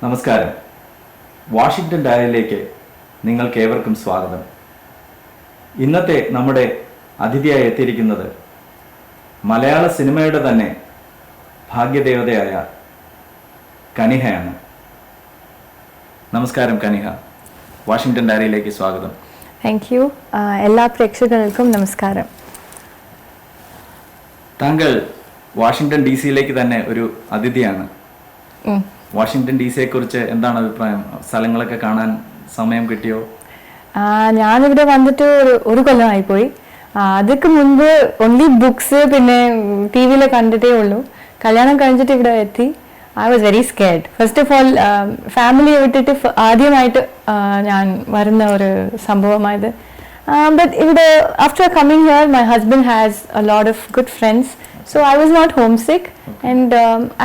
നമസ്കാരം. വാഷിംഗ്ടൺ ഡയറിയിലേക്ക് നിങ്ങൾക്കേവർക്കും സ്വാഗതം. ഇന്നത്തെ നമ്മുടെ അതിഥിയായി എത്തിയിരിക്കുന്നത് മലയാള സിനിമയുടെ തന്നെ ഭാഗ്യദേവതയായ കനിഹയാണ്. നമസ്കാരം കനിഹ, വാഷിംഗ്ടൺ ഡയറിയിലേക്ക് സ്വാഗതം. Thank you. എല്ലാ പ്രേക്ഷകർക്കും നമസ്കാരം. താങ്കൾ വാഷിംഗ്ടൺ ഡി സിയിലേക്ക് തന്നെ ഒരു അതിഥിയാണ്. വാഷിംഗ്ടൺ ഡി സിയെ കുറിച്ച് എന്താണ് അഭിപ്രായം? സ്ഥലങ്ങളൊക്കെ കാണാൻ സമയം കിട്ടിയോ? ഞാനിവിടെ വന്നിട്ട് ഒരു കൊല്ലമായി പോയി. അതൊക്കെ മുൻപ് ഓൺലി ബുക്സ് പിന്നെ ടി വിയിൽ കണ്ടിട്ടേ ഉള്ളൂ. കല്യാണം കഴിഞ്ഞിട്ട് ഇവിടെ എത്തി. I was very scared. First of all ഫാമിലിയെ വിട്ടിട്ട് ആദ്യമായിട്ട് ഞാൻ വരുന്ന ഒരു സംഭവമായത്. ബട്ട് ഇവിടെ after coming here my husband has a lot of good friends. So I was not homesick, and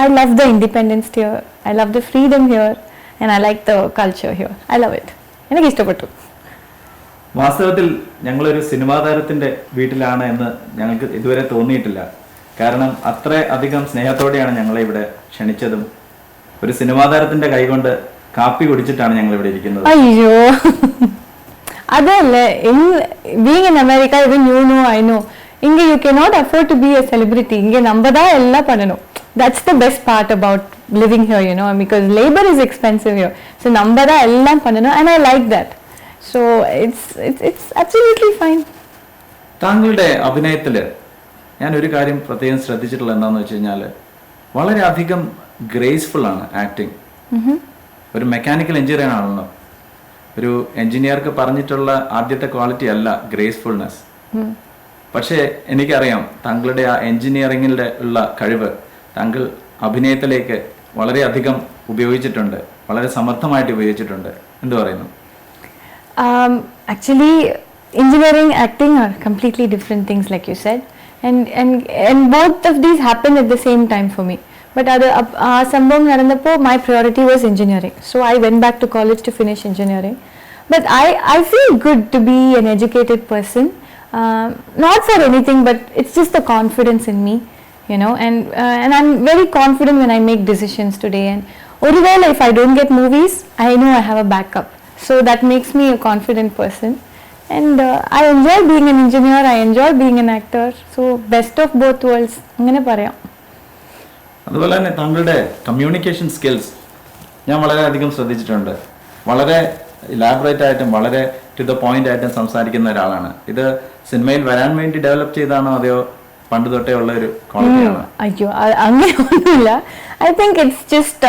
I love the independence here. I love the freedom here, and I like the culture here. I love it. എനിക്ക് ഇഷ്ടപ്പെട്ടു. വാസ്തവത്തിൽ ഞങ്ങളൊരു cinema താരത്തിന്റെ വീട്ടിലാണ് എന്ന് ഞങ്ങൾക്ക് ഇതുവരെ തോന്നിയിട്ടില്ല. കാരണം അത്ര അധികം സ്നേഹത്തോടെയാണ് ഞങ്ങളെ ഇവിടെ ക്ഷണിച്ചതും ഒരു സിനിമാ താരത്തിന്റെ കൈകൊണ്ട് കാപ്പി കുടിച്ചിട്ടാണ് ഞങ്ങൾ ഇവിടെ ഇരിക്കുന്നത്. അയ്യോ, അതല്ലേ being in America, even you know, I know. Inge you cannot afford to be a celebrity. Inge nambada ella pananu. That's the best part about living here, you know, because labor is expensive here. So nambada ella pananu, and I like that. So it's absolutely fine. താങ്കളുടെ അഭിനയത്തില് ഞാൻ ഒരു കാര്യം പ്രത്യേകം ശ്രദ്ധിച്ചിട്ടുള്ളത് എന്താണെന്ന് വെച്ച് കഴിഞ്ഞാൽ വളരെ അധികം ഗ്രേസ്ഫുൾ ആണ് ആക്ടിങ്. ഒരു മെക്കാനിക്കൽ എഞ്ചിനീയർ ആണല്ലോ. ഒരു എഞ്ചിനീയർക്ക് പറഞ്ഞിട്ടുള്ള ആദ്യത്തെ ക്വാളിറ്റി അല്ല ഗ്രേസ്ഫുൾനെസ്. പക്ഷേ എനിക്കറിയാം താങ്കളുടെ ആ എഞ്ചിനീയറിംഗിൻ്റെ ഉള്ള കഴിവ് താങ്കൾ അഭിനയത്തിലേക്ക് വളരെയധികം ഉപയോഗിച്ചിട്ടുണ്ട്, വളരെ സമർത്ഥമായിട്ട് ഉപയോഗിച്ചിട്ടുണ്ട്. എന്ത് പറയുന്നു? Actually, engineering, acting are completely different things, like you said, and both of these happened at the same time for me. But sambhavam nadandappo my priority was engineering, so I went back to college to finish engineering. But I feel good to be an educated person. Not for anything, but it's just the confidence in me, you know, and I'm very confident when I make decisions today. And orivela if I don't get movies, I know I have a backup, so that makes me a confident person. And I enjoy being an engineer, I enjoy being an actor, so best of both worlds angane parayam. അതുപോലെ തന്നെ താങ്കളുടെ communication skills ഞാൻ വളരെയധികം ശ്രദ്ധിച്ചിട്ടുണ്ട്. വളരെ elaborate ആയിട്ടും വളരെ to the point ആയിട്ടും സംസാരിക്കുന്ന ഒരാളാണ്. ഇത് സിനിമയിൽ വരാൻ വേണ്ടി ഡെവലപ്പ് ചെയ്താണോ അതെയോ പണ്ട് തൊട്ടേ ഉള്ള ഒരു ക്വാളിറ്റിയാണോ? അയ്യോ, അങ്ങനെ ഒന്നുമില്ല. I think it's just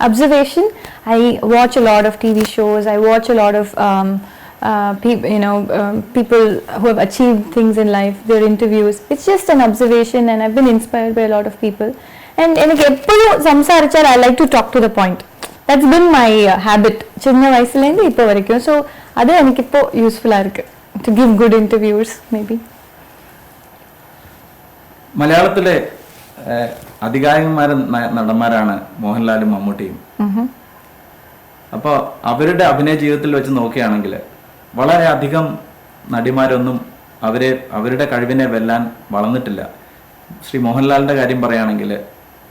observation. I watch a lot of TV shows. I watch a lot of people who have achieved things in life, their interviews. It's just an observation, and I've been inspired by a lot of people. And എനിക്ക് എപ്പോഴും സംസാരിച്ചാൽ I like to talk to the point. That's been my habit ചിന്ന വയസ്സിലേന്ന് ഇപ്പോൾ വരയ്ക്കും. So അത് എനിക്കിപ്പോൾ useful ആയിരിക്കും to give good interviews maybe. മലയാളത്തിലെ അധികായകന്മാരും നടന്മാരാണ് മോഹൻലാലും മമ്മൂട്ടിയും. അപ്പോൾ അവരുടെ അഭിനയ ജീവിതത്തിൽ വെച്ച് നോക്കുകയാണെങ്കിൽ വളരെ അധികം നടിമാരൊന്നും അവരുടെ കഴിവിനെ വെല്ലാൻ വളർന്നിട്ടില്ല. ശ്രീ മോഹൻലാലിൻ്റെ കാര്യം പറയുകയാണെങ്കിൽ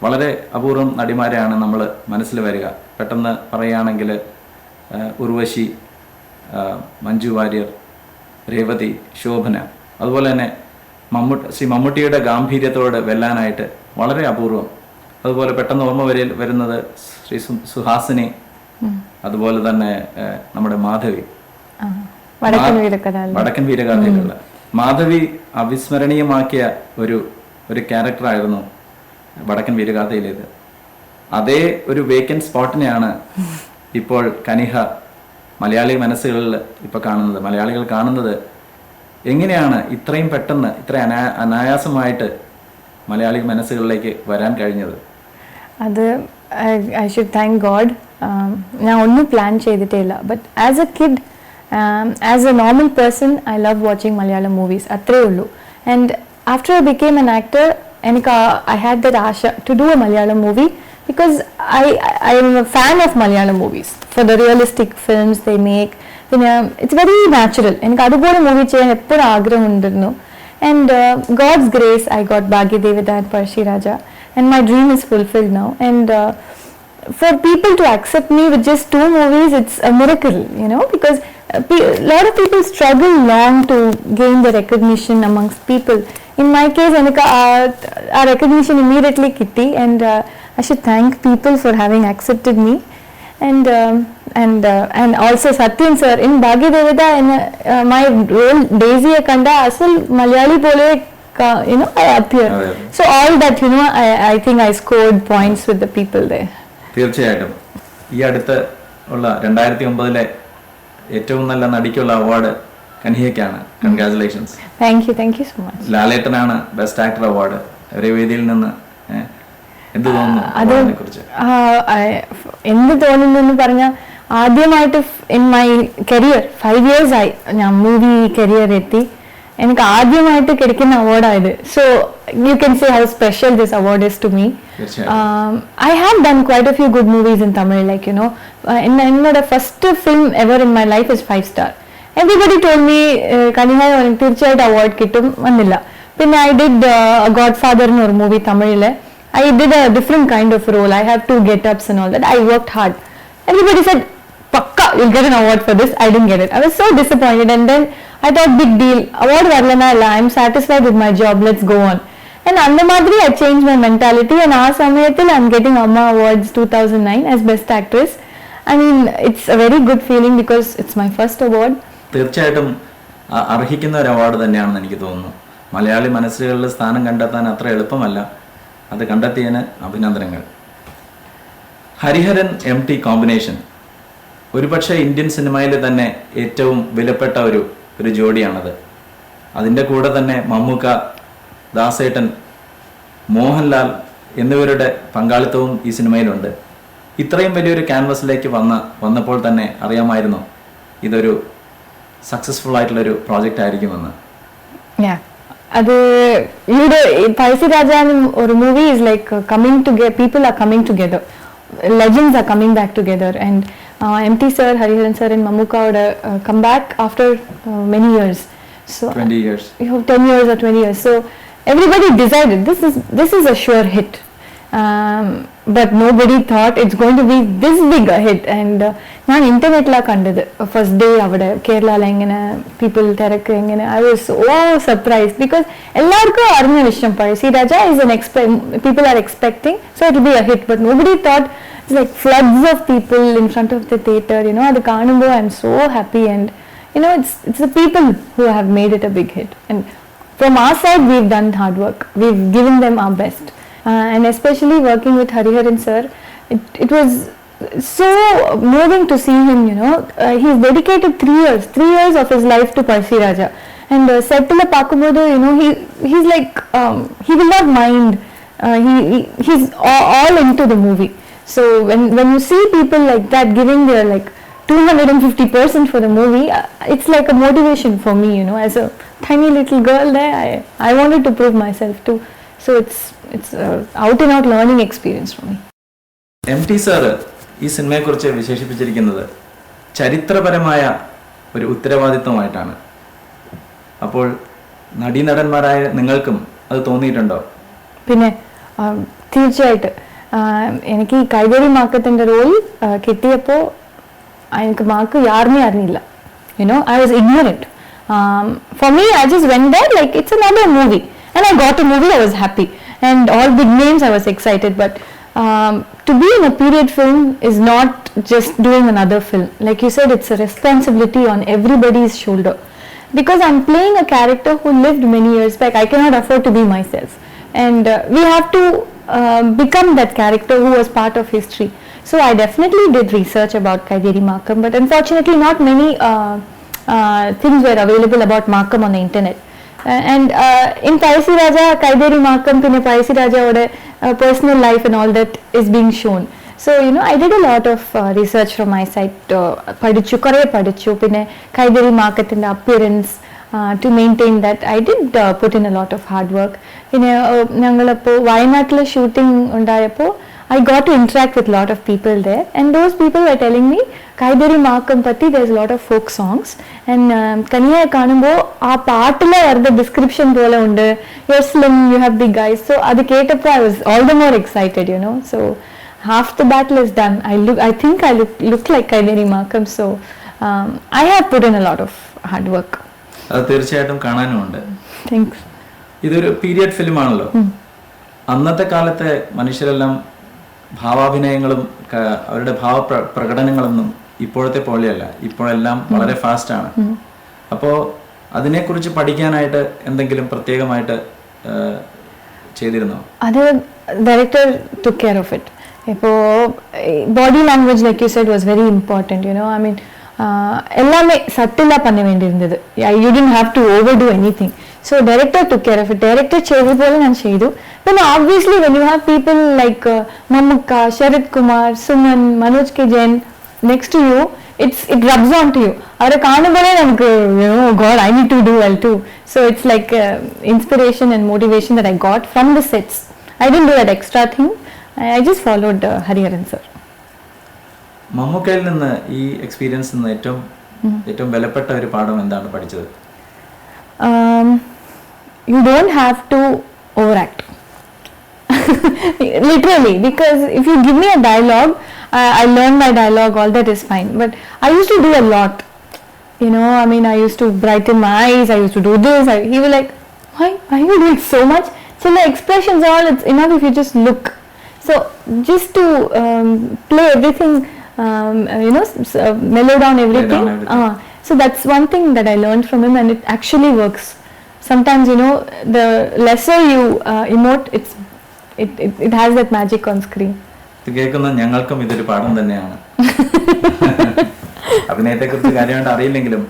വളരെ അപൂർവം നടിമാരെയാണ് നമ്മൾ മനസ്സിൽ വരിക. പെട്ടെന്ന് പറയുകയാണെങ്കിൽ ഉർവശി, മഞ്ജു വാര്യർ, രേവതി, ശോഭന. അതുപോലെ തന്നെ ശ്രീ മമ്മൂട്ടിയുടെ ഗാംഭീര്യത്തോട് വെല്ലാനായിട്ട് വളരെ അപൂർവം. അതുപോലെ പെട്ടെന്ന് ഓർമ്മ വരുന്നത് ശ്രീ സുഹാസിനി, അതുപോലെ തന്നെ നമ്മുടെ മാധവി, വടക്കൻ വീരഗാഥയിലുള്ള മാധവി അവിസ്മരണീയമാക്കിയ ഒരു ക്യാരക്ടറായിരുന്നു വടക്കൻ വീരഗാഥയിലേത്. അതേ ഒരു വേക്കൻറ്റ് സ്പോട്ടിനെയാണ് ഇപ്പോൾ കനിഹ മലയാളി മനസ്സുകളിൽ ഇപ്പോൾ കാണുന്നത്. മലയാളികൾ കാണുന്നത് എങ്ങനെയാണ് ഇത്രയും പെട്ടെന്ന് ഇത്ര അനായാസമായിട്ട് മലയാളി മനസ്സുകളിലേക്ക് വരാൻ കഴിഞ്ഞത്? അത് ഐ ഷുഡ് താങ്ക് ഗോഡ്. ഞാൻ ഒന്നും പ്ലാൻ ചെയ്തിട്ടേ ഇല്ല. But as A kid, as A normal person, I love watching Malayalam movies, അത്രേ ഉള്ളൂ. And after I became an actor, I had that asha to do a Malayalam movie because I am a fan of Malayalam movies for the realistic films they make. It's very natural. എനിക്ക് അതുപോലെ movie ചെയ്യാൻ എപ്പോഴും ആഗ്രഹമുണ്ടായിരുന്നു. And God's grace, I got Bhagya Devata and Parshi Raja, and my dream is fulfilled now. And for people to accept me with just 2 movies, it's a miracle, you know, because a lot of people struggle long to gain the recognition amongst people. In my case, our recognition immediately kitti, and I should thank people for having accepted me. And also Satyan sir in Bhagya Devata, in my role Daisy kanda asal Malayali pole you know, I appear. Oh, yeah. So all that, you know, I think I scored points with the people there. തീർച്ചയായിട്ടും ഈ അടുത്ത് ഉള്ള 2009 ഏറ്റവും നല്ല നടിക്കുള്ള award കനിഹയ്ക്കാണ്. Congratulations. Thank you so much. ലാലേട്ടനാണ് best actor award. ഒരേ വേദിയിൽ നിന്ന് എന്ത് തോന്നുന്നു അതിനെ കുറിച്ച്? എന്ത് തോന്നുന്നു എന്ന് പറഞ്ഞാൽ, ആദ്യമായിട്ട് ഇൻ മൈ കരിയർ 5 years ആയി ഞാൻ മൂവി കരിയർ എത്തി, എനിക്ക് ആദ്യമായിട്ട് കിടക്കുന്ന അവാർഡായത്. So you can say how special this award is to me. I have done quite a few good movies in Tamil, like, you know, എന്നോட first film ever in my life is 5 star. Everybody told me Kaniha തീർച്ചയായിട്ടും award കിട്ടും, വന്നില്ല. പിന്നെ I did Godfather എന്നൊരു movie തമിഴില്. I did a different kind of role. I have 2 get-ups and all that. I worked hard. Everybody said, "Pakka, you'll get an award for this." I didn't get it. I was so disappointed. And then I thought, big deal. Award varlana illa. I'm satisfied with my job. Let's go on. And andha madri I changed my mentality. And aa samayathil I'm getting Amma Awards 2009 as Best Actress. I mean, it's a very good feeling because it's my first award. തീർച്ചയായിട്ടും അർഹിക്കുന്ന ഒരു award തന്നെയാണെന്ന് എനിക്ക് തോന്നുന്നു. മലയാളി മനസ്സുകളിൽ സ്ഥാനം കണ്ടെത്താൻ അത്ര എളുപ്പമല്ല. അത് കണ്ടെത്തിയതിന് അഭിനന്ദനങ്ങൾ. ഹരിഹരൻ MT കോമ്പിനേഷൻ ഒരുപക്ഷെ ഇന്ത്യൻ സിനിമയിൽ തന്നെ ഏറ്റവും വിലപ്പെട്ട ഒരു ജോഡിയാണത്. അതിൻ്റെ കൂടെ തന്നെ മമ്മൂക്ക, ദാസേട്ടൻ, മോഹൻലാൽ എന്നിവരുടെ പങ്കാളിത്തവും ഈ സിനിമയിലുണ്ട്. ഇത്രയും വലിയൊരു ക്യാൻവസിലേക്ക് വന്നപ്പോൾ തന്നെ അറിയാമായിരുന്നു ഇതൊരു സക്സസ്ഫുൾ ആയിട്ടുള്ളൊരു പ്രോജക്റ്റ് ആയിരിക്കുമെന്ന്. അത് പഴശ്ശിരാജ ഒരു movie is like coming together, people are coming together, legends are coming back together, and MT sir, Hariharan sir and Mammootka would come back after many years. So 20 years. 10 years or 20 years. So everybody decided this is a sure hit. But nobody thought it's going to be this big a hit. And ഞാൻ ഇന്റർനെറ്റിലാണ് കണ്ടത് first day അവിടെ കേരളയിൽ എങ്ങനെ people തിരക്ക് എങ്ങനെ. I was so surprise because എല്ലാവർക്കും അറിഞ്ഞ വിഷയം Pazhassiraja is an people are expecting, so it will be a hit, but nobody thought it's like floods of people in front of the theater, you know. അത് കാണുമ്പോൾ I'm so happy, and you know, it's the people who have made it a big hit, and from our side we've done hard work, we've given them our best. And especially working with Hariharan sir, it was so moving to see him, you know. He's dedicated 3 years of his life to Pazhassi. And set la paakumbodhu, you know, he's like he will not mind. He's all into the movie. So when you see people like that giving their like 250% for the movie, it's like a motivation for me, you know. As a tiny little girl there, I wanted to prove myself too. So it's out and out learning experience for me. MT sir ഈ സിനിമയെക്കുറിച്ച് വിശേഷിപ്പിച്ചിരിക്കുന്നത് ചരിത്രപരമായ ഒരു ഉത്തരവാദിത്വമായിട്ടാണ്. അപ്പോൾ നടീനടന്മാരായ നിങ്ങൾക്കും അത് തോന്നിയിട്ടുണ്ടോ? പിന്നെ തീർച്ചയായിട്ടും എനിക്ക് ഈ കൈതേരി മാക്കത്തിൻ്റെ റോൾ കിട്ടിയപ്പോൾ എനിക്ക് മാർക്ക് യാറിനെ അറിഞ്ഞില്ല. You know, I was ignorant. For me, I just went there like it's another movie. And I got a movie, I was happy. And all big names, I was excited. But to be in a period film is not just doing another film. Like you said, it's a responsibility on everybody's shoulder. Because I'm playing a character who lived many years back. I cannot afford to be myself. And we have to become that character who was part of history. So I definitely did research about Kaideri Makam. But unfortunately, not many things were available about Makam on the internet. And in Pazhassi, Kaideri Makam, pinne Pazhassi personal life and all that is being shown. So, you know, I did a lot of research from my side. Padichu, pinne Kaideri Makatinte appearance, to maintain that. I did put in a lot of hard work. Pinne nangalappo Wayanadile shooting undayappo I got to interact with a lot of people there, and those people were telling me Kaideri Makam patti there's a lot of folk songs, and Kaniya Kanumbo aa paatile varda description pole undu, you're slim, you have big eyes. So adu ketappo I was all the more excited, you know. So half the battle is done. I think I look like Kaileni Markham, so I have put in a lot of hard work. അത് തീർച്ചയായിട്ടും കാണാനുമുണ്ട്. Thanks. ഇതൊരു period ഫിലിമാണല്ലോ. അന്നത്തെ കാലത്തെ മനുഷ്യരെല്ലാം ഭാവാഭിനയങ്ങളും അവരുടെ പ്രകടനങ്ങളൊന്നും ഇപ്പോഴത്തെ പോലെയല്ല. ഇപ്പോഴെല്ലാം വളരെ ഫാസ്റ്റ് ആണ്. അപ്പോൾ അതിനെക്കുറിച്ച് പഠിക്കാനായിട്ട് എന്തെങ്കിലും പ്രത്യേകമായിട്ട് ചെയ്തിരുന്നോ? അത് director took care of it. ഇപ്പോൾ body language like you said was very important, you know. I mean எல்லாமே சட்டிலாக பண்ண வேண்டியிருந்தது. You didn't have to overdo anything. So director took care of it. Director ചെയ്ത പോലെ ഞാൻ ചെയ്തു. Then obviously when you have people like Mamukka, Sharat Kumar, Suman, Manoj K. Jain next to you, it rubs on to you. അവരെ കാണുമ്പോഴേ നമുക്ക്, you know, God, I need to do well too. So it's like inspiration and motivation that I got from the sets. I didn't do that extra thing. I just followed Hariharan sir. മമ്മൂക്കയിൽ നിന്ന് ഈ experience നിന്ന് ഏറ്റവും വിലപ്പെട്ട ഒരു പാഠം എന്താണ് പഠിച്ചത്? You don't have to overact. Literally, because if you give me a dialogue, I learn my dialogue, all that is fine. But I used to do a lot. You know, I mean, I used to brighten my eyes, I used to do this. He was like, why are you doing so much? So the expressions all, it's enough if you just look. So just to play everything, you know, mellow down everything. So that's one thing that I learned from him, and it actually works. Sometimes, you know, the lesser you emote, it has that magic on screen. ഇത് കേൾക്കുന്ന ഞങ്ങൾക്കും ഇതൊരു പാഠം തന്നെയാണ്. അഭിനയത്തെക്കുറിച്ച് കാര്യമായിട്ട് അറിയില്ലെങ്കിലും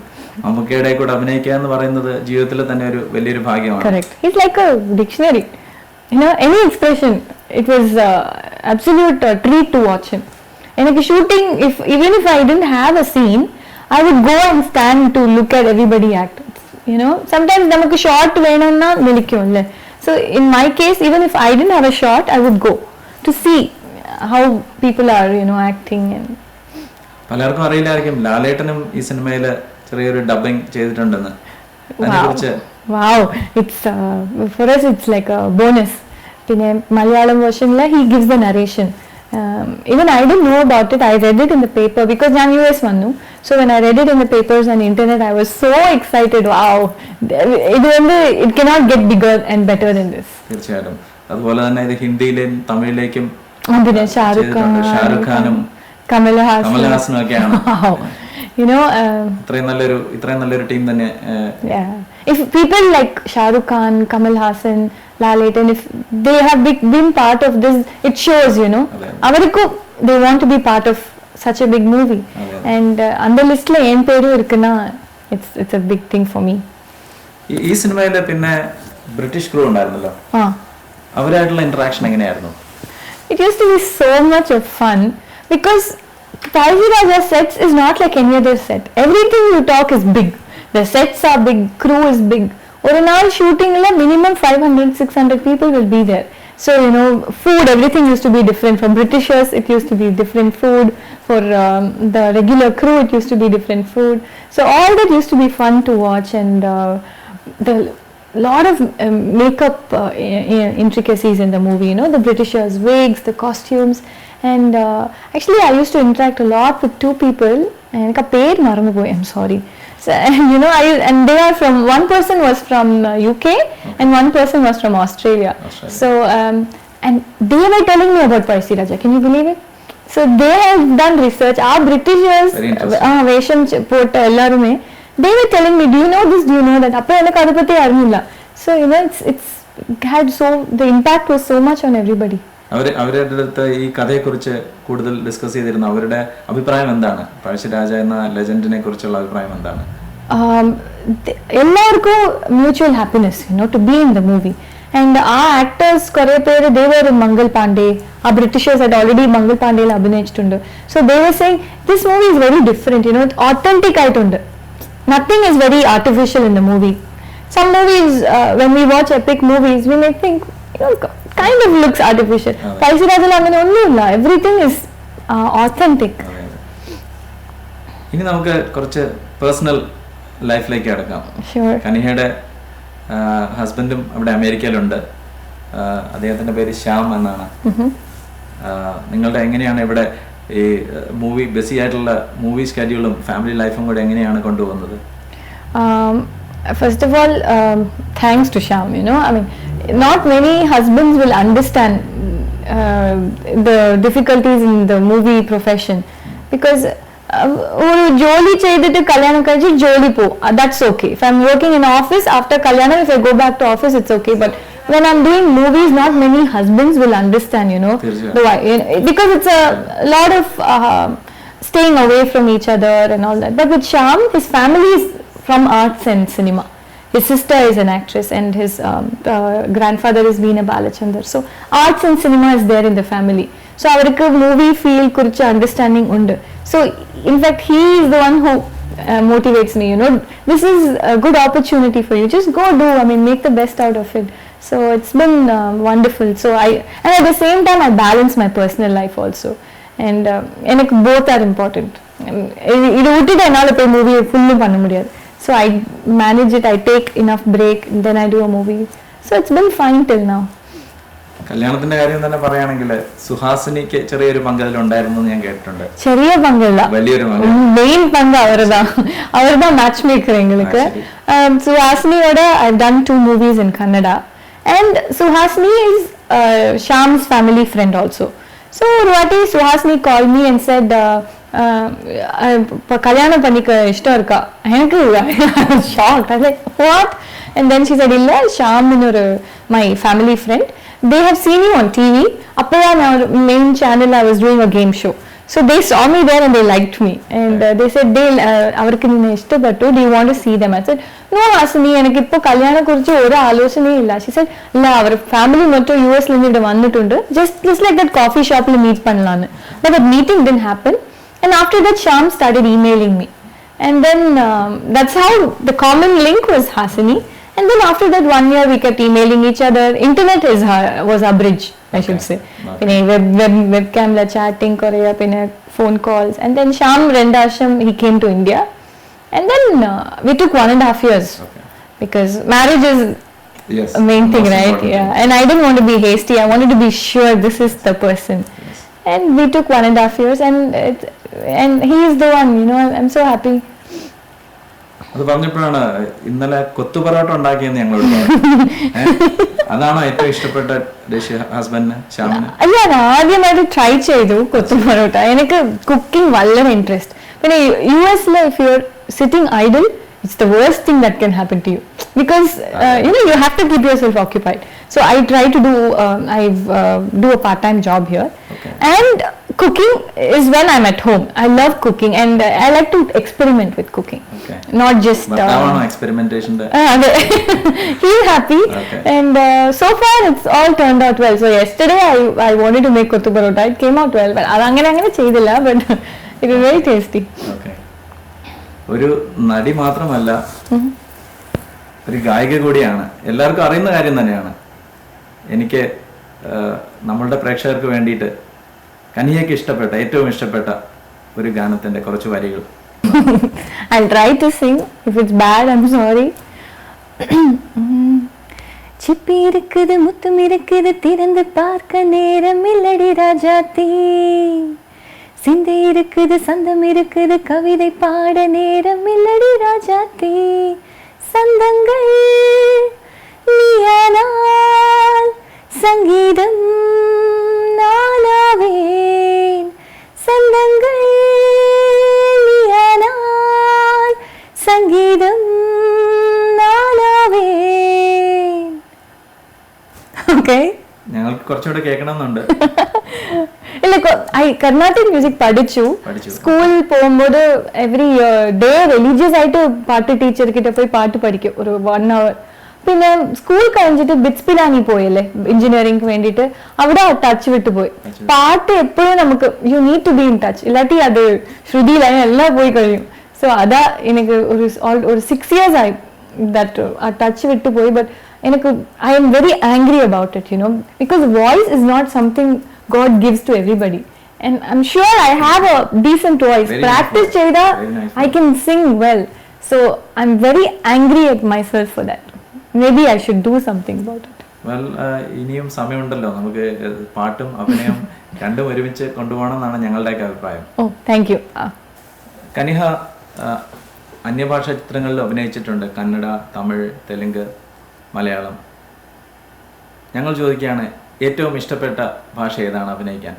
മമ്മൂക്കയുടെ കൂടെ അഭിനയിക്കുക എന്ന് പറയുന്നത് ജീവിതത്തിൽ തന്നെ ഒരു വലിയൊരു ഭാഗ്യമാണ്. Correct. He's like a dictionary. You know, any expression, it was absolute treat to watch him. എനിക്ക് shooting even if I didn't have a scene, I would go and stand to look at everybody act. You know, sometimes നമുക്ക് shot വേണമെന്നാ വിളിക്കും അല്ലേ. So in my case, even if I didn't have a shot, I would go to see how people are, you know, acting. And പലർക്കും അറിയില്ലായിരിക്കും ലാലേട്ടനും ഈ സിനിമയിൽ ചെറിയൊരു dubbing ചെയ്തിട്ടുണ്ടെന്ന്. അതിനെക്കുറിച്ച് wow, it's for us it's like a bonus. പിന്നെ Malayalam വേർഷനിൽ he gives the narration. Even I didn't know about it. I read it in the paper because ഞാൻ US വന്നു. So when I read it in the papers and internet, I was so excited. Wow, it cannot get bigger and better than this. തീർച്ചയായിട്ടും. അതുപോലെ തന്നെ ഇത് ഹിന്ദിയിലും തമിഴിലേക്കും അതിന് ഷാരൂഖ് ഖാനും കമൽഹാസനും ഒക്കെയാണ്. You know, ഇത്രയും നല്ലൊരു ടീം തന്നെ. Yeah, if people like Shah Rukh Khan, Kamal Hassan, Lalaten, if they have been part of this, it shows, you know, avarku they want to be part of such a big movie. And on the list la en peru irukna, it's a big thing for me. ഈ സിനിമയിലെ പിന്നെ British crew ഉണ്ടായിരുന്നല്ലോ, അവരായിട്ടുള്ള interaction എങ്ങനെയായിരുന്നു? It used to be so much of fun because Palsi Raja sets is not like any other set. Everything you talk is big. The sets are big, crew is big. ஒரு நாள் ஷூட்டிங்ல minimum 500-600 people will be there. So, you know, food, everything used to be different. For Britishers, it used to be different food. For the regular crew, it used to be different food. So all that used to be fun to watch, and the lot of makeup intricacies in the movie, you know, the Britishers, wigs, the costumes. And actually I used to interact a lot with two people, and per marandu poy, I'm sorry. So, you know, and they are from, one person was from UK and one person was from Australia. So and they were telling me about Palsi Raja. Can you believe it? So they have done research. Our Britishers Vesham pota ellarume, they were telling me, do you know this, do you know that? Appo enakku adu pathi ariyilla. So, you know, it's had so, the impact was so much on everybody. അവരുടെ അടുത്ത് ഈ കഥയെക്കുറിച്ച് കൂടുതൽ discuss ചെയ്തിരുന്നു. അവരുടെ അഭിപ്രായം എന്താണ്? പഴശ്ശിരാജ എന്ന ലെജൻഡിനെ കുറിച്ചുള്ള അഭിപ്രായം എന്താണ്? എല്ലാവർക്കും mutual happiness, you know, to be in the movie. And our actors കുറേ പേര്, they were in Mangal Pandey. Our Britishers had already Mangal Pandeyയിൽ അഭിനയിച്ചിട്ടുണ്ട്. So they were saying this movie is very different, you know, authentic ആയിട്ടുണ്ട്. Nothing is very artificial in the movie. Some movies, when we watch epic movies, we may think, you know, kind of looks artificial. Palsi Raja അങ്ങനെ ഒന്നുമില്ല. Everything is authentic. ഇനി നമുക്ക് കുറച്ച് personal ലൈഫിലേക്ക് കിടക്കാം. കനിഹയുടെ ഹസ്ബൻഡും അവിടെ അമേരിക്കയിലുണ്ട്. അദ്ദേഹത്തിന്റെ പേര് ശ്യാം എന്നാണ്. നിങ്ങളുടെ എങ്ങനെയാണ് ഇവിടെ ഈ മൂവി ബിസി ആയിട്ടുള്ള മൂവി സ്കെഡ്യൂളും ഫാമിലി ലൈഫും കൂടെ എങ്ങനെയാണ് കൊണ്ടുപോകുന്നത്? First of all, thanks to Shyam. I mean, not many husbands will understand the difficulties in the movie profession, because ഒരു ജോലി ചെയ്തിട്ട് കല്യാണം കഴിച്ച് ജോലി പോകും, that's okay. If I'm working in office after kalyanam, if I go back to office, it's okay. But when I'm doing movies, not many husbands will understand, because it's a lot of staying away from each other and all that. But with Shyam, his family is from arts and cinema. His sister is an actress and his grandfather is Veena Balachandar. So arts and cinema is there in the family. So avarku movie field kurichu understanding undu. So in fact he is the one who motivates me, this is a good opportunity for you, just go do, make the best out of it. So it's been wonderful. So and at the same time I balance my personal life also, and enak both are important. Idu uttida enala poi movie full panna mudiyadhu. So I manage it, I take enough break, and then I do a movie. So it's been fine till now. കല്യാണത്തിന്റെ കാര്യം തന്നെ പറയുകയാണെങ്കിൽ സുഹാസിനിക്ക് ചെറിയൊരു പങ്ക് അതിലുണ്ടായിരുന്നു ഞാൻ കേട്ടിട്ടുണ്ട്. ചെറിയ പങ്കല്ല, വലിയൊരു മെയിൻ പങ്ക് അവരുടെ മാച്ച് മേക്കർ എங்களுக்கு. സുഹാസിനിയോട് I done 2 movies in Kannada, and Suhasini is Shyam's family friend also. So ഒരു വാട്ടി Suhasini called me and said, கல்யாணம் பண்ணிக்க இஷ்டம் இருக்கா? எனக்கு shocked. I was like, what? And then she said, இல்ல ஷாம் ஒரு my family friend, they have seen you on TV. அப்பதான் நான் main channel I was doing a game show, so they saw me there and they liked me, and they said அவருக்கு நீ இஷ்டப்பட்டு, do you want to see them? I said, no Hasini, எனக்கு இப்போ கல்யாணம் குறிச்சு ஒரு ஆலோசனையும் இல்ல. She said, இல்ல அவர் family மட்டும் US ல இருந்து வந்துட்டு just like that coffee shop ல meet பண்ணலாம்னு. But that meeting didn't happen. And after that, Shyam started emailing me, and then that's how the common link was Hasini. And then after that 1 year we kept emailing each other. Internet was our bridge, I should say. Webcam la chatting koreya, phone calls, and then Shyam Rendasham, he came to India, and then we took 1.5 years, because marriage is a main thing, right? Yeah, and I didn't want to be hasty. I wanted to be sure this is the person. And we took 1.5 years, and he is the one, I'm so happy. അത് പറഞ്ഞപ്പോഴാണ് ഇന്നലെ കൊത്തു പൊറോട്ട ഉണ്ടാക്കിയെന്ന് ഞങ്ങളോട് അതാണോ ഏറ്റവും ഇഷ്ടപ്പെട്ട dish ഹസ്ബൻഡിന്, ശ്യാമിന്? അല്ല, ആദ്യമായിട്ട് ട്രൈ ചെയ്തു കൊത്തു പൊറോട്ട. എനിക്ക് കുക്കിംഗ് വളരെ ഇൻട്രസ്റ്റ്. പിന്നെ യുഎസിലെ if you're sitting idle, it's the worst thing that can happen to you, because you have to keep yourself occupied. So I try to do a part-time job here, and cooking is when I'm at home. I love cooking, and I like to experiment with cooking, not just experimentation. He's happy, and so far it's all turned out well. So yesterday I wanted to make kottu parota. It came out well, but angane cheyidilla, but it was very tasty. ഒരു നടി മാത്രമല്ല, ഒരു ഗായിക കൂടിയാണ്. എല്ലാവർക്കും അറിയുന്ന കാര്യം തന്നെയാണ്. എനിക്ക് നമ്മളുടെ പ്രേക്ഷകർക്ക് വേണ്ടിയിട്ട് കനിയയ്ക്ക് ഇഷ്ടപ്പെട്ട, ഏറ്റവും ഇഷ്ടപ്പെട്ട ഒരു ഗാനത്തിന്റെ കുറച്ച് വരികൾ. I'll try to sing. If it's bad, I'm sorry. சிப்பி இருக்குது, முத்தம் இருக்குது, திறந்து பார்க்க நேரம் இல்லடி ராஜாத்தி. சிந்தை இருக்குது, சந்தம் இருக்குது, கவிதை பாட நேரம் இல்லடி ராஜாத்தி. சந்தங்கள் நீயானால் சங்கீதம் நானாவேன். சந்தங்கள் நீயானால் சங்கீதம் நானாவேன். Okay? ഞങ്ങൾക്ക് കുറച്ചുകൂടെ കേൾക്കണമെന്നുണ്ട്. ഇല്ല, കർണാട്ടിക് മ്യൂസിക് പഠിച്ചു. സ്കൂളിൽ പോകുമ്പോൾ എവറി ഡേ റിലീജിയസ് ആയിട്ട് പാട്ട് ടീച്ചർ കിட்ட പോയി പാട്ട് പഠിക്കും ഒരു 1 hour. പിന്നെ സ്കൂൾ കഴിഞ്ഞിട്ട് ബിറ്റ്സ് പിലാനി പോയല്ലേ എഞ്ചിനീയറിംഗ് വേണ്ടിയിട്ട്, അവിടെ ടച്ച് വിട്ടുപോയി. പാട്ട് എപ്പോഴും നമുക്ക് you need to be in touch, ഇല്ലാട്ടി അത് ശ്രുതിയിലായി എല്ലാം പോയി കഴിയും. സോ അതാ എനിക്ക് ഒരു 6 years ആയി ദാറ്റ് ആ ടച്ച് വിട്ടുപോയി. ബട്ട് എനിക്ക് I am very angry about it, because voice is not something God gives to everybody, and I'm sure I have a decent voice. Practice cheyda I can sing well, so I'm very angry at myself for that. Maybe I should do something about it. Well, ഇനിയും സമയമുണ്ടല്ലോ, നമുക്ക് പാട്ടും അഭിനയം രണ്ടും ഒരുമിച്ച് കൊണ്ടുപോകണം എന്നാണ് ഞങ്ങളുടെയൊക്കെ അഭിപ്രായം. ഓ താങ്ക് യു. കനിഹ അന്യഭാഷാ ചിത്രങ്ങളിൽ അഭിനയിച്ചിട്ടുണ്ട്, കന്നഡ, തമിഴ്, തെലുങ്ക്, മലയാളം. ഞങ്ങൾ ചോദിക്കുകയാണ്, ഏറ്റവും ഇഷ്ടപ്പെട്ട ഭാഷ ഏതാണ് അഭിനയിക്കാൻ?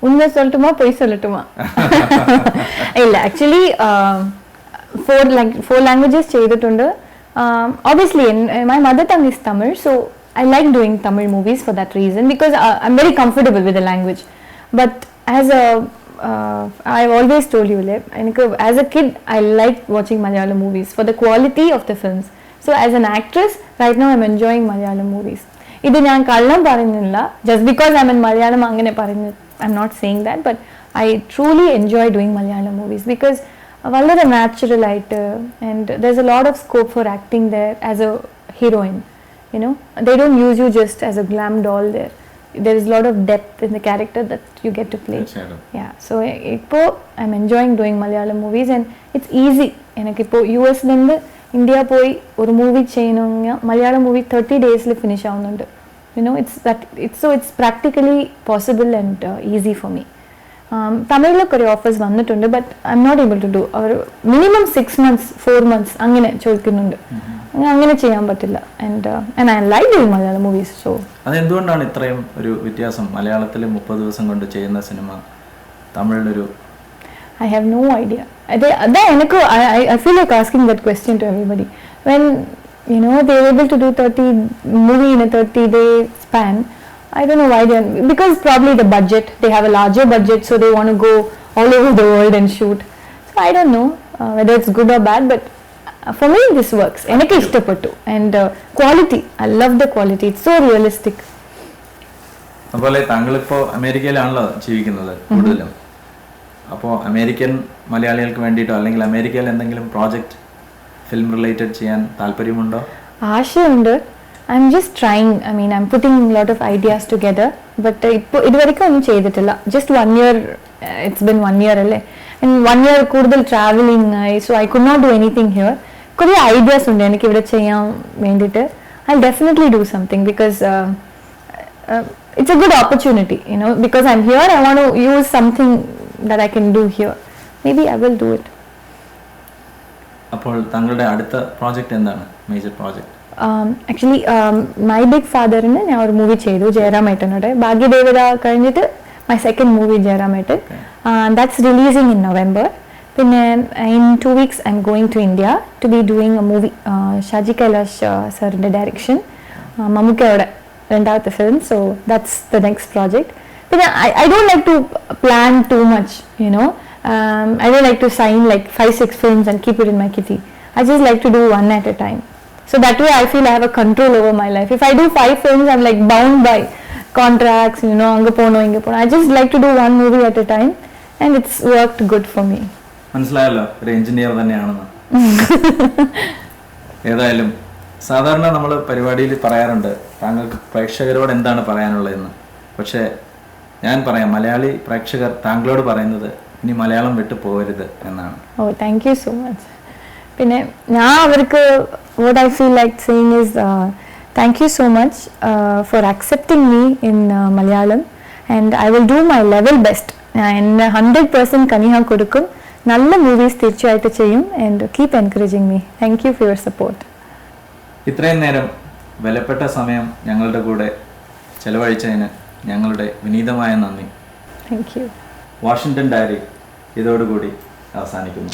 ഉണ്മ சொல்லட்டுமா பொய் சொல்லட்டுமா? ഇല്ല, ആക്ച്വലി 4 languages ചെയ്തിട്ടുണ്ട്. Obviously my mother tongue is Tamil, so I like doing Tamil movies for that reason, because I'm very comfortable with the language. But as a I've always told you, as a kid I liked watching Malayalam movies for the quality of the films. So as an actress right now I'm enjoying Malayalam movies. ഇത് ഞാൻ കള്ളം പറയുന്നില്ല, just because I'm in Malayalam അങ്ങനെ പറയുന്നു, I'm not saying that, but I truly enjoy doing Malayalam movies because വളരെ natural ആയിട്ട്, and there's a lot of scope for acting there as a heroine, you know. They don't use you just as a glam doll there. There is a lot of depth in the character that you get to play. Yeah, so ഇപ്പോൾ I'm enjoying doing Malayalam movies and it's easy. എനിക്കിപ്പോൾ US നിന്ന് India പോയി ഒരു movie ചെയ്യണമെങ്കിൽ Malayalam movie 30 days finish ആവുന്നുണ്ട്. You know, it's practically possible and easy for me. തമിഴിൽ കുറേ offers വന്നിട്ടുണ്ട്, but I am not able to do. അവർ മിനിമം 6 months 4 months അങ്ങനെ ചോദിക്കുന്നുണ്ട്. അങ്ങനെ ചെയ്യാൻ പറ്റില്ല. And I like doing Malayalam movies. So അതെന്തുകൊണ്ടാണ് ഇത്രയും ഒരു വ്യത്യാസം? മലയാളത്തിൽ 30 ദിവസം കൊണ്ട് ചെയ്യുന്ന സിനിമ തമിഴിലൊരു I have no idea. I feel like asking that question to everybody. When, you know, they were able to do 30 movie in a 30-day span, I don't know why because probably the budget, they have a larger budget, so they want to go all over the world and shoot. So I don't know whether it's good or bad, but for me this works. Enakku ishtapettu, and quality, I love the quality, it's so realistic. അതുപോലെ താങ്കളിപ്പോൾ അമേരിക്കയിലാണല്ലോ ജീവിക്കുന്നത് കൂടുതലും. അപ്പോൾ American മലയാളികൾക്ക് വേണ്ടിയിട്ടോ അല്ലെങ്കിൽ അമേരിക്കയിൽ എന്തെങ്കിലും project film related ചെയ്യാൻ താല്പര്യമുണ്ടോ? ആശയുണ്ട്. I'm just trying. I mean, I'm putting a lot of ideas together, but ഇതുവരെയ്ക്കും ഒന്നും ചെയ്തിട്ടില്ല. Just 1 year, it's been 1 year അല്ലേ, and 1 year കൂടുതൽ ട്രാവലിംഗ് ആയി, so I could not do anything here. കുറേ ideas ഉണ്ട് എനിക്ക് ഇവിടെ ചെയ്യാൻ വേണ്ടിയിട്ട്. I'll definitely do something because it's a good opportunity, you know, because I'm here, I want to use something that I can do here. Maybe I will do it. അപ്പോൾ താങ്കളുടെ അടുത്ത project എന്താണ്, major project? Actually my big ഫാദറിന് ഞാൻ ഒരു movie ചെയ്തു ജയറാമേട്ടനോടെ. ഭാഗ്യദേവത കഴിഞ്ഞിട്ട് മൈ സെക്കൻഡ് മൂവി ജയറാമേട്ടൻ. That's releasing in November. പിന്നെ in 2 weeks I am going to India to be doing a movie, Shaji Kailash സാറിൻ്റെ ഡയറക്ഷൻ, മമ്മൂക്കയുടെ രണ്ടാമത്തെ film. So that's the next project. പിന്നെ I don't like to plan too much, you know. I don't like to sign like 5-6 films and keep it in my kitty. I just like to do one at a time. So that way I feel I have a control over my life. If I do 5 films, I'm like bound by contracts, you know, anga pono inga pono. I just like to do one movie at a time, and it's worked good for me. മനസ്സിലായല്ലോ, ഒരു engineer തന്നെയാണെന്ന്. ഏതായാലും സാധാരണ നമ്മൾ പരിപാടിയിൽ പറയാറുണ്ട് താങ്കൾക്ക് പ്രേക്ഷകരോട് എന്താണ് പറയാനുള്ളതെന്ന്. പക്ഷേ ഞാൻ പറയാം, മലയാളി പ്രേക്ഷകർ താങ്കളോട് പറയുന്നത് ഇനി മലയാളം വിട്ടു പോകരുത് എന്നാണ്. ഓ താങ്ക് യു സോ മച്ച്. പിന്നെ ഞാൻ അവർക്ക് what I feel like saying is thank you so much for accepting me in Malayalam, and I will do my level best. And 100% Kaniha കൊടുക്കും, നല്ല മൂവീസ് തീർച്ചയായിട്ടും ചെയ്യും, and keep encouraging me. Thank you for your support. ഇത്രയും നേരം വിലപ്പെട്ട സമയം ഞങ്ങളുടെ കൂടെ ചെലവഴിച്ചതിന് ഞങ്ങളുടെ വിനീതമായ നന്ദി. Thank you. വാഷിംഗ്ടൺ ഡയറി ഇതോടുകൂടി അവസാനിക്കുന്നു.